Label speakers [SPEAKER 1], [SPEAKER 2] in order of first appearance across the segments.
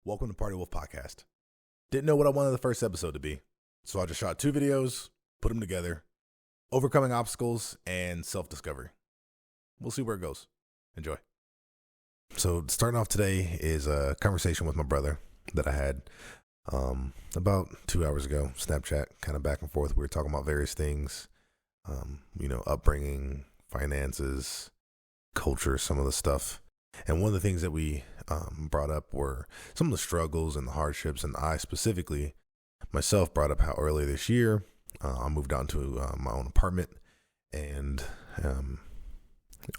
[SPEAKER 1] Welcome to PartywolfPodcast. Didn't know what I wanted the first episode to be, so I just shot 2 videos, put them together, overcoming obstacles and self-discovery. We'll see where it goes. Enjoy. So starting off today is a conversation with my brother that I had about 2 hours ago, Snapchat, kind of back and forth. We were talking about various things, upbringing, finances, culture, some of the stuff. And one of the things that we brought up were some of the struggles and the hardships. And I specifically, myself, brought up how earlier this year, I moved out into my own apartment, and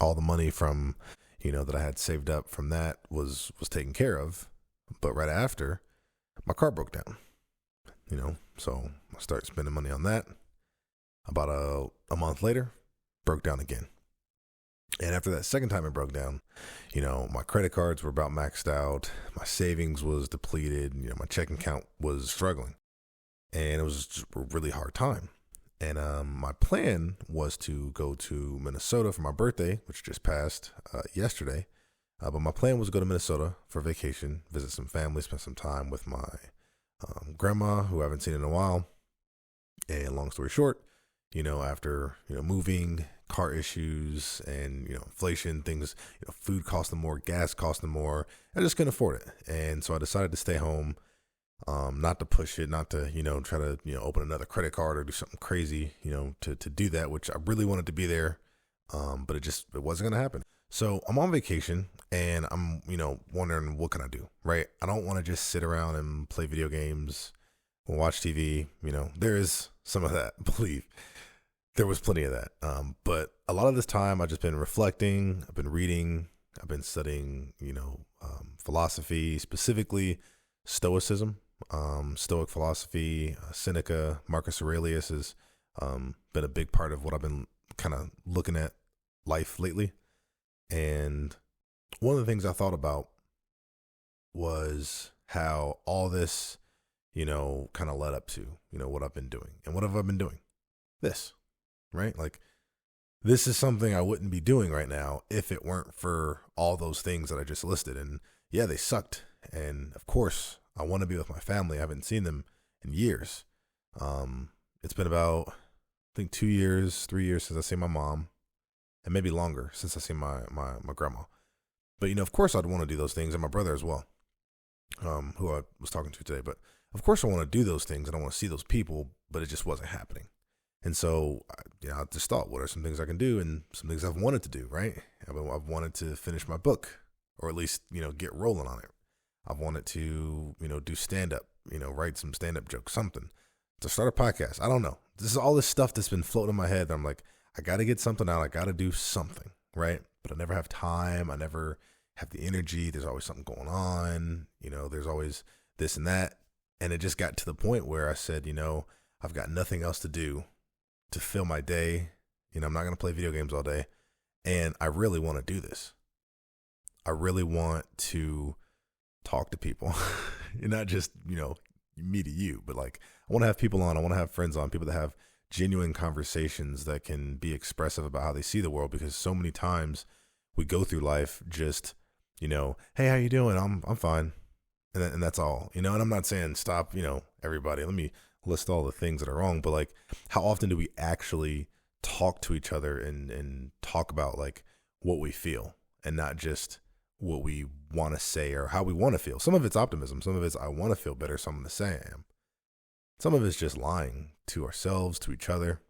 [SPEAKER 1] all the money from, that I had saved up from that was taken care of. But right after, my car broke down, so I started spending money on that. About a month later, broke down again. And after that second time it broke down, my credit cards were about maxed out. My savings was depleted. My checking account was struggling. And it was just a really hard time. And my plan was to go to Minnesota for my birthday, which just passed yesterday. But my plan was to go to Minnesota for vacation, visit some family, spend some time with my grandma, who I haven't seen in a while. And long story short, after, moving, car issues and, inflation, things, food costing more, gas costing more, I just couldn't afford it. And so I decided to stay home, not to push it, not to, try to, open another credit card or do something crazy, to do that, which I really wanted to be there. But it wasn't going to happen. So I'm on vacation and I'm, wondering what can I do, right? I don't want to just sit around and play video games or watch TV. There is some of that, believe. There was plenty of that. But a lot of this time I've just been reflecting. I've been reading. I've been studying, philosophy, specifically Stoicism, Stoic philosophy. Seneca, Marcus Aurelius has been a big part of what I've been kind of looking at life lately. And one of the things I thought about was how all this, kind of led up to, what I've been doing. And what have I been doing? This. Right? Like, this is something I wouldn't be doing right now if it weren't for all those things that I just listed. And yeah, they sucked. And of course, I want to be with my family. I haven't seen them in years. It's been about, I think 2 years, 3 years since I seen my mom, and maybe longer since I seen my grandma. But, of course I'd want to do those things, and my brother as well, who I was talking to today. But of course I want to do those things and I want to see those people, but it just wasn't happening. And so, I just thought, what are some things I can do and some things I've wanted to do, right? I've wanted to finish my book, or at least, get rolling on it. I've wanted to, do stand-up, write some stand-up jokes, something. To start a podcast. I don't know. This is all this stuff that's been floating in my head that I'm like, I got to get something out. I got to do something, right? But I never have time. I never have the energy. There's always something going on. There's always this and that. And it just got to the point where I said, I've got nothing else to do to fill my day. I'm not going to play video games all day. And I really want to do this. I really want to talk to people. And not just, me to you, but like, I want to have people on. I want to have friends on, people that have genuine conversations that can be expressive about how they see the world. Because so many times we go through life just, hey, how you doing? I'm fine. And that's all, and I'm not saying stop, everybody, let me list all the things that are wrong, but like, how often do we actually talk to each other and talk about like what we feel and not just what we want to say or how we want to feel? Some of it's optimism. Some of it's, I want to feel better, so I'm going to say I am. Some of it's just lying to ourselves, to each other.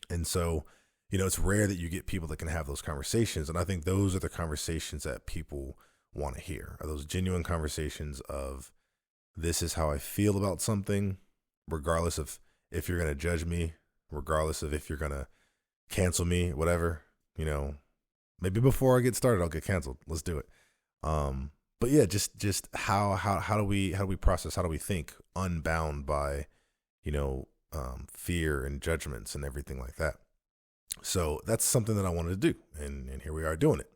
[SPEAKER 1] And so, it's rare that you get people that can have those conversations. And I think those are the conversations that people want to hear, are those genuine conversations of, this is how I feel about something, regardless of if you're going to judge me, regardless of if you're going to cancel me, whatever, maybe before I get started, I'll get canceled. Let's do it. But yeah, just how do we process, how do we think unbound by, fear and judgments and everything like that. So that's something that I wanted to do. And here we are doing it.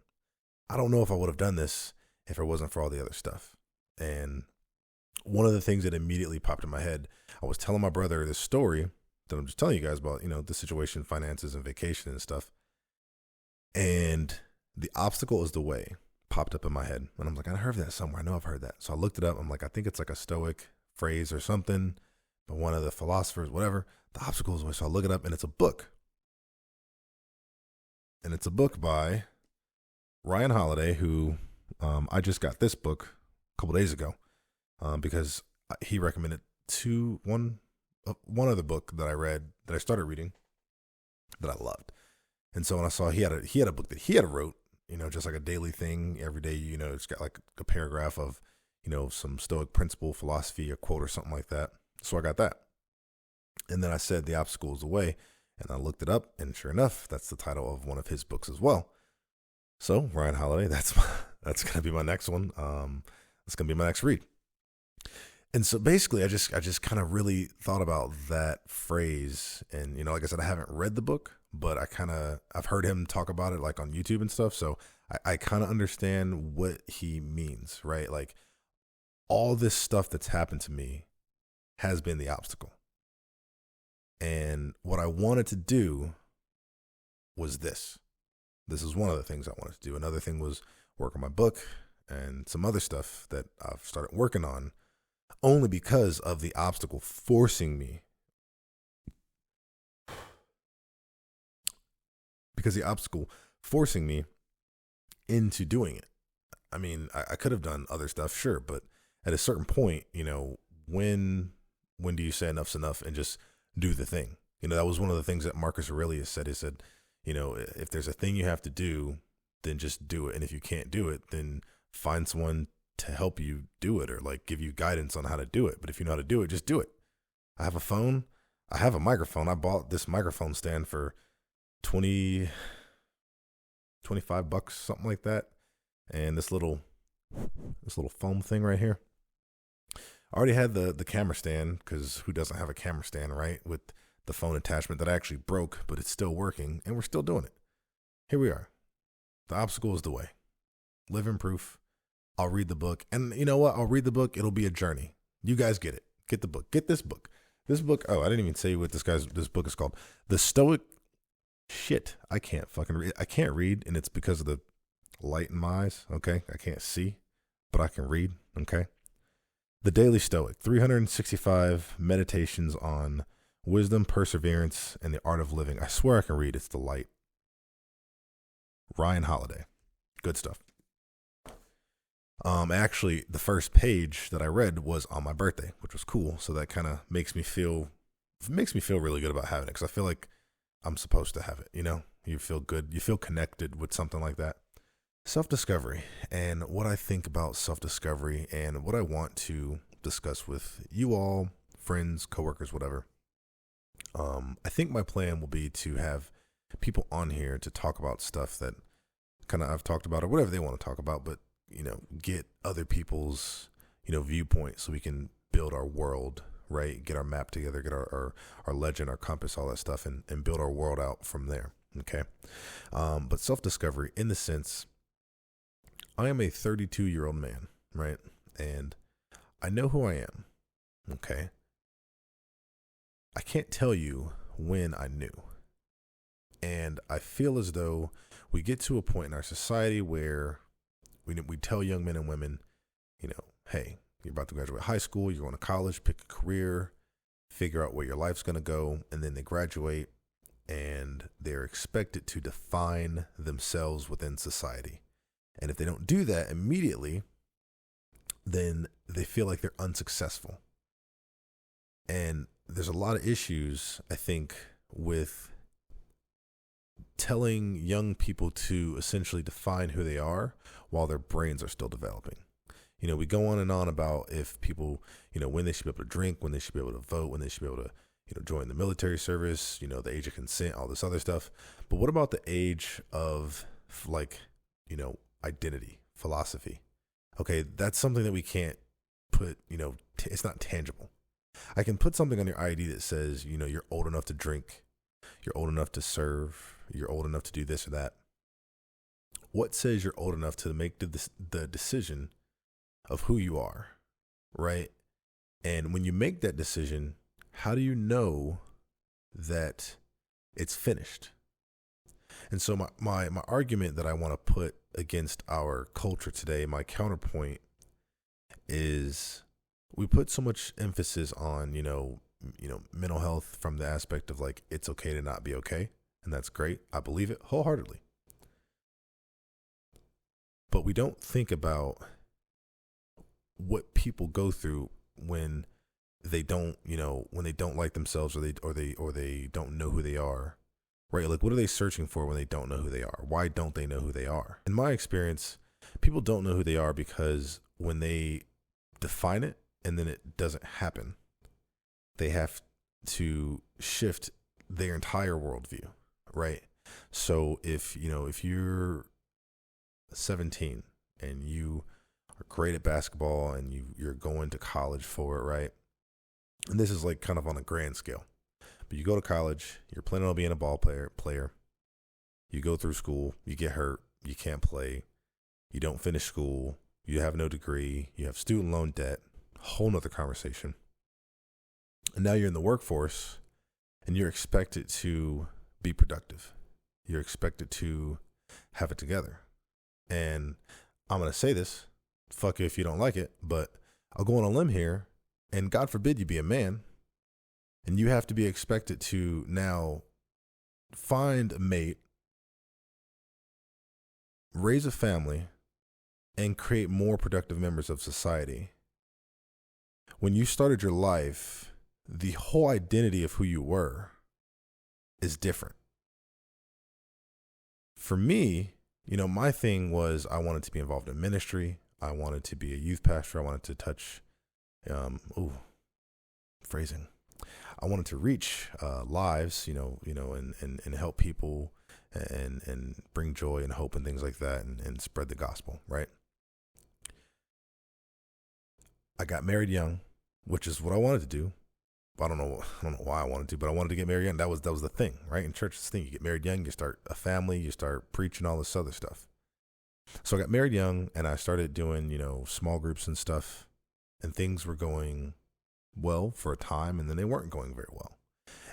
[SPEAKER 1] I don't know if I would have done this if it wasn't for all the other stuff. And one of the things that immediately popped in my head, I was telling my brother this story that I'm just telling you guys about, the situation, finances and vacation and stuff. And the obstacle is the way. popped up in my head. And I'm like, I heard that somewhere. I know I've heard that. So I looked it up. I'm like, I think it's like a Stoic phrase or something, but one of the philosophers, whatever, the obstacle is the way. So I look it up, and it's a book. And it's a book by Ryan Holiday, who I just got this book a couple days ago because he recommended one other book that I read, that I started reading, that I loved. And so when I saw he had a book that he had wrote, just like a daily thing every day, it's got like a paragraph of, some Stoic principle, philosophy, a quote or something like that. So I got that. And then I said, The Obstacle is the Way. And I looked it up, and sure enough, that's the title of one of his books as well. So Ryan Holiday, that's going to be my next one. That's going to be my next read. And so basically, I just kind of really thought about that phrase. And, like I said, I haven't read the book, but I've heard him talk about it like on YouTube and stuff. So I kind of understand what he means, right? Like, all this stuff that's happened to me has been the obstacle. And what I wanted to do was this. This is one of the things I wanted to do. Another thing was work on my book and some other stuff that I've started working on, only because of the obstacle forcing me. Because the obstacle forcing me into doing it. I mean, I could have done other stuff, sure, but at a certain point, when do you say enough's enough and just do the thing? That was one of the things that Marcus Aurelius said. He said, if there's a thing you have to do, then just do it. And if you can't do it, then find someone to help you do it, or like give you guidance on how to do it. But if you know how to do it, just do it. I have a phone. I have a microphone. I bought this microphone stand for $25, something like that. And this little foam thing right here. I already had the camera stand, because who doesn't have a camera stand, right? With the phone attachment that I actually broke, but it's still working, and we're still doing it. Here we are. The obstacle is the way. Living proof. I'll read the book. And you know what? I'll read the book. It'll be a journey. You guys get it. Get the book. Get this book. This book, I didn't even say what this book is called. The Stoic Shit. I can't fucking read. I can't read, and it's because of the light in my eyes, okay? I can't see, but I can read, okay? The Daily Stoic, 365 meditations on wisdom, perseverance, and the art of living. I swear I can read. It's the light. Ryan Holiday. Good stuff. Actually, the first page that I read was on my birthday, which was cool. So that kind of makes me feel really good about having it, because I feel like I'm supposed to have it. You feel good. You feel connected with something like that. Self-discovery, and what I think about self-discovery, and what I want to discuss with you all, friends, coworkers, whatever. I think my plan will be to have people on here to talk about stuff that kind of I've talked about, or whatever they want to talk about, but get other people's viewpoint, so we can build our world, right? Get our map together, get our legend, our compass, all that stuff, and build our world out from there. Okay, but self-discovery, in the sense, I am a 32-year-old man, right? And I know who I am, okay? I can't tell you when I knew. And I feel as though we get to a point in our society where we tell young men and women, hey, you're about to graduate high school, you're going to college, pick a career, figure out where your life's going to go, and then they graduate, and they're expected to define themselves within society. And if they don't do that immediately, then they feel like they're unsuccessful. And there's a lot of issues, I think, with telling young people to essentially define who they are while their brains are still developing. We go on and on about if people, when they should be able to drink, when they should be able to vote, when they should be able to, join the military service, the age of consent, all this other stuff. But what about the age of, identity, philosophy? Okay, that's something that we can't put, it's not tangible. I can put something on your ID that says, you're old enough to drink, you're old enough to serve, you're old enough to do this or that. What says you're old enough to make the decision of who you are, right? And when you make that decision, how do you know that it's finished? And so my argument that I want to put against our culture today, my counterpoint is we put so much emphasis on, mental health from the aspect of like, it's okay to not be okay. And that's great. I believe it wholeheartedly. But we don't think about what people go through when they don't, when they don't like themselves, or they don't know who they are, right? Like, what are they searching for when they don't know who they are? Why don't they know who they are? In my experience, people don't know who they are because when they define it and then it doesn't happen, they have to shift their entire worldview, right? So if you're 17 and you are great at basketball and you're going to college for it, right? And this is like kind of on a grand scale. But you go to college, you're planning on being a ball player. You go through school, you get hurt, you can't play, you don't finish school, you have no degree, you have student loan debt, whole nother conversation. And now you're in the workforce and you're expected to be productive. You're expected to have it together. And I'm going to say this, fuck you if you don't like it, but I'll go on a limb here, and God forbid you be a man, and you have to be expected to now find a mate, raise a family, and create more productive members of society. When you started your life, the whole identity of who you were is different. For me, my thing was I wanted to be involved in ministry. I wanted to be a youth pastor. I wanted to touch, phrasing. I wanted to reach lives, and help people and bring joy and hope and things like that, and spread the gospel, right? I got married young, which is what I wanted to do. I don't know why I wanted to, but I wanted to get married young. That was the thing, right? In church, it's the thing. You get married young, you start a family, you start preaching all this other stuff. So I got married young, and I started doing, small groups and stuff, and things were going well for a time, and then they weren't going very well.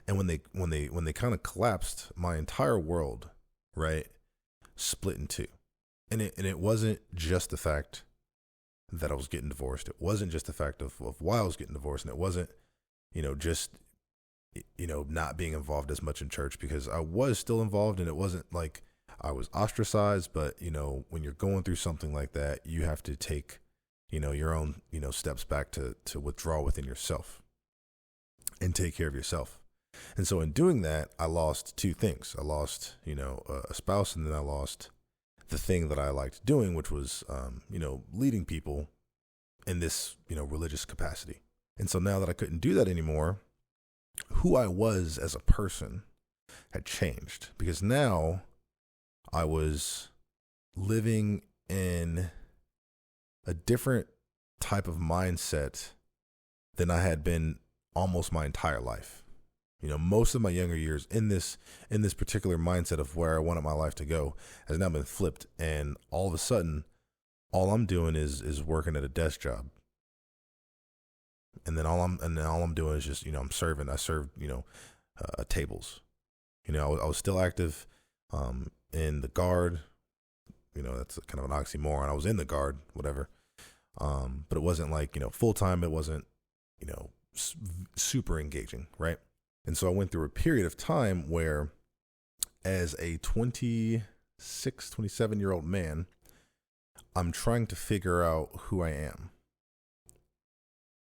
[SPEAKER 1] And when they kind of collapsed, my entire world, right, split in two. And it wasn't just the fact that I was getting divorced. It wasn't just the fact of why I was getting divorced, and it wasn't just, not being involved as much in church, because I was still involved, and it wasn't like I was ostracized. But, when you're going through something like that, you have to take, your own, steps back to withdraw within yourself and take care of yourself. And so in doing that, I lost two things. I lost, a spouse, and then I lost the thing that I liked doing, which was, leading people in this, religious capacity. And so now that I couldn't do that anymore, who I was as a person had changed, because now I was living in a different type of mindset than I had been almost my entire life. Most of my younger years in this particular mindset of where I wanted my life to go has now been flipped. And all of a sudden, all I'm doing is working at a desk job. And then all I'm doing is just, I'm serving. I served, tables. I was still active in the guard. That's kind of an oxymoron. I was in the guard, whatever. But it wasn't like, full time. It wasn't, super engaging, right? And so I went through a period of time where, as a 26, 27-year-old man, I'm trying to figure out who I am.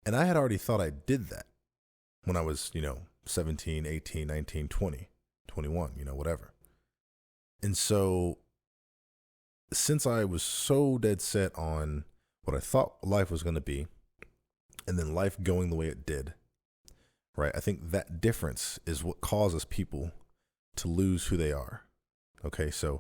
[SPEAKER 1] And I had already thought I did that when I was, 17, 18, 19, 20, 21, whatever. And so since I was so dead set on what I thought life was going to be, and then life going the way it did, right? I think that difference is what causes people to lose who they are. Okay, so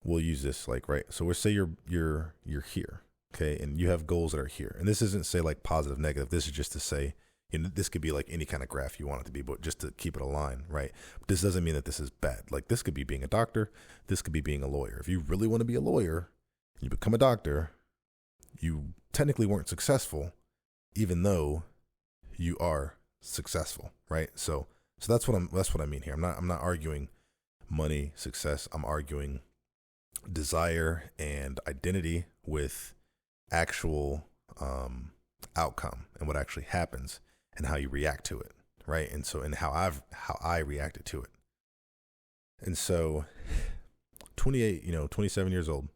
[SPEAKER 1] we'll use this right. So we'll say you're here, okay, and you have goals that are here. And this isn't say like positive, negative. This is just to say, this could be like any kind of graph you want it to be, but just to keep it aligned, right? But this doesn't mean that this is bad. Like, this could be being a doctor. This could be being a lawyer. If you really want to be a lawyer, you become a doctor. You technically weren't successful, even though you are successful, right? So that's what I mean here. I'm not arguing money, success. I'm arguing desire and identity with actual outcome and what actually happens and how you react to it, right? And how I reacted to it. And so 28, 27 years old,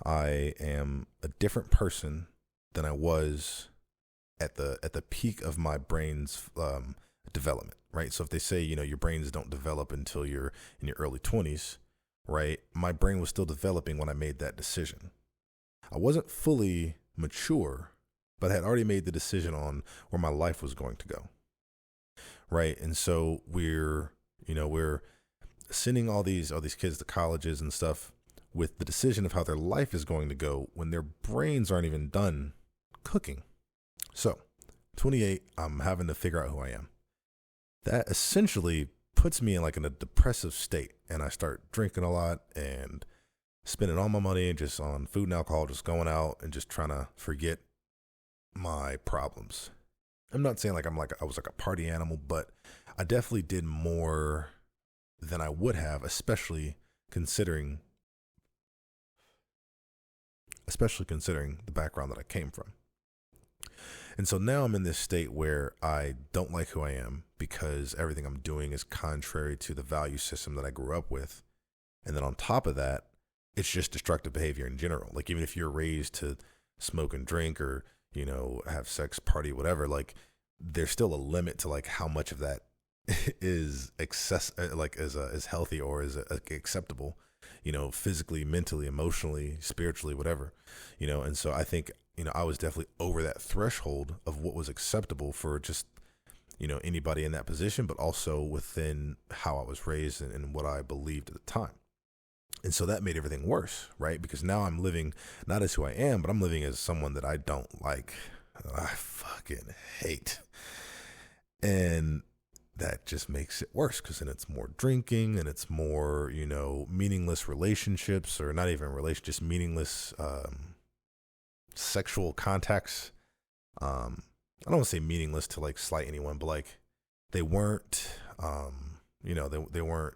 [SPEAKER 1] I am a different person than I was at the peak of my brain's development, right? So if they say, your brains don't develop until you're in your early 20s, right? My brain was still developing when I made that decision. I wasn't fully mature, but I had already made the decision on where my life was going to go, right? And so we're sending all these kids to colleges and stuff with the decision of how their life is going to go when their brains aren't even done cooking. So 28, I'm having to figure out who I am. That essentially puts me in a depressive state, and I start drinking a lot and spending all my money just on food and alcohol, just going out and just trying to forget my problems. I'm not saying I was a party animal, but I definitely did more than I would have, especially considering the background that I came from. And so now I'm in this state where I don't like who I am because everything I'm doing is contrary to the value system that I grew up with. And then on top of that, it's just destructive behavior in general. Like, even if you're raised to smoke and drink or, have sex, party, whatever, there's still a limit to how much of that is is healthy or is acceptable, physically, mentally, emotionally, spiritually, whatever, and so I think, I was definitely over that threshold of what was acceptable for just, anybody in that position, but also within how I was raised and what I believed at the time. And so that made everything worse, right? Because now I'm living not as who I am, but I'm living as someone that I don't like, that I fucking hate. And that just makes it worse, because then it's more drinking and it's more, meaningless relationships, or not even relationships, just meaningless sexual contacts. I don't want to say meaningless to slight anyone, but they weren't, they weren't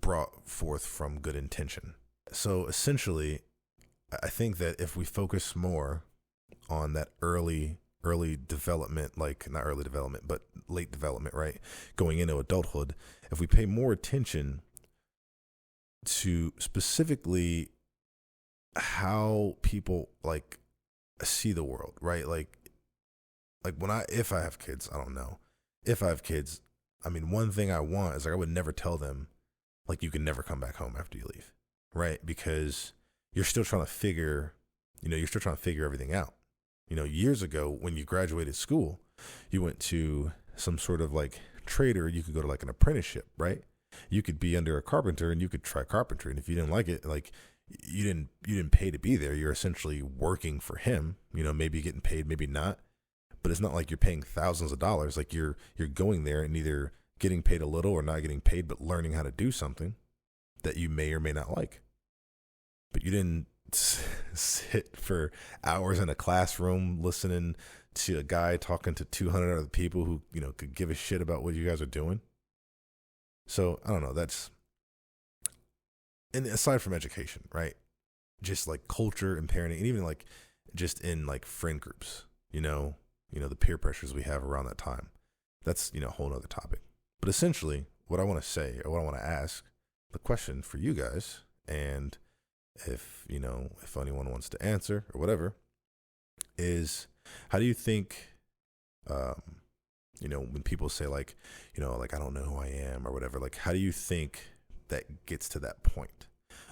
[SPEAKER 1] brought forth from good intention. So essentially, I think that if we focus more on that early development, not early development, but late development, right? Going into adulthood, if we pay more attention to specifically how people see the world, right? If I have kids, I don't know. If I have kids, I mean, one thing I want is I would never tell them you can never come back home after you leave, right? Because you're still trying to figure everything out. Years ago when you graduated school, you went to some sort of trade, or you could go to an apprenticeship, right? You could be under a carpenter and you could try carpentry. And if you didn't like it, you didn't pay to be there. You're essentially working for him, maybe getting paid, maybe not, but it's not like you're paying thousands of dollars. You're going there and either getting paid a little or not getting paid, but learning how to do something that you may or may not like. But you didn't sit for hours in a classroom listening to a guy talking to 200 other people who, could give a shit about what you guys are doing. So I don't know. And aside from education, right? Just culture and parenting, and even just in friend groups, the peer pressures we have around that time. That's, a whole nother topic. But essentially what I want to say, or what I want to ask, the question for you guys, and if anyone wants to answer or whatever, is how do you think, when people say I don't know who I am or whatever, how do you think that gets to that point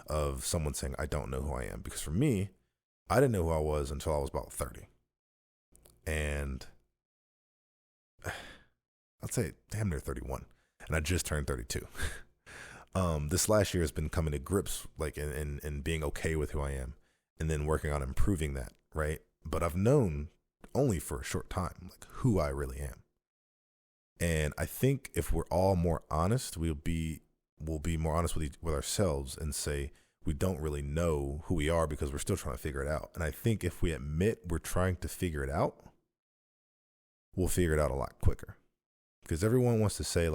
[SPEAKER 1] of someone saying, I don't know who I am? Because for me, I didn't know who I was until I was about 30. And I'd say damn near 31. And I just turned 32. This last year has been coming to grips, and being okay with who I am, and then working on improving that, right? But I've known only for a short time, who I really am. And I think if we're all more honest, we'll be more honest with ourselves and say we don't really know who we are because we're still trying to figure it out. And I think if we admit we're trying to figure it out, we'll figure it out a lot quicker. Because everyone wants to say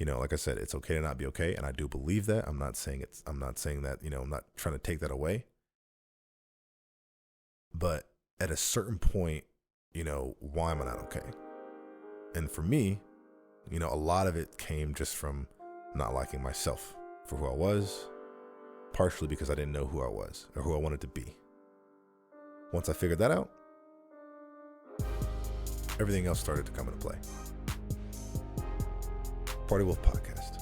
[SPEAKER 1] Like I said, it's okay to not be okay. And I do believe that. I'm not saying that, I'm not trying to take that away. But at a certain point, why am I not okay? And for me, a lot of it came just from not liking myself for who I was, partially because I didn't know who I was or who I wanted to be. Once I figured that out, everything else started to come into play. Party Wolf Podcast.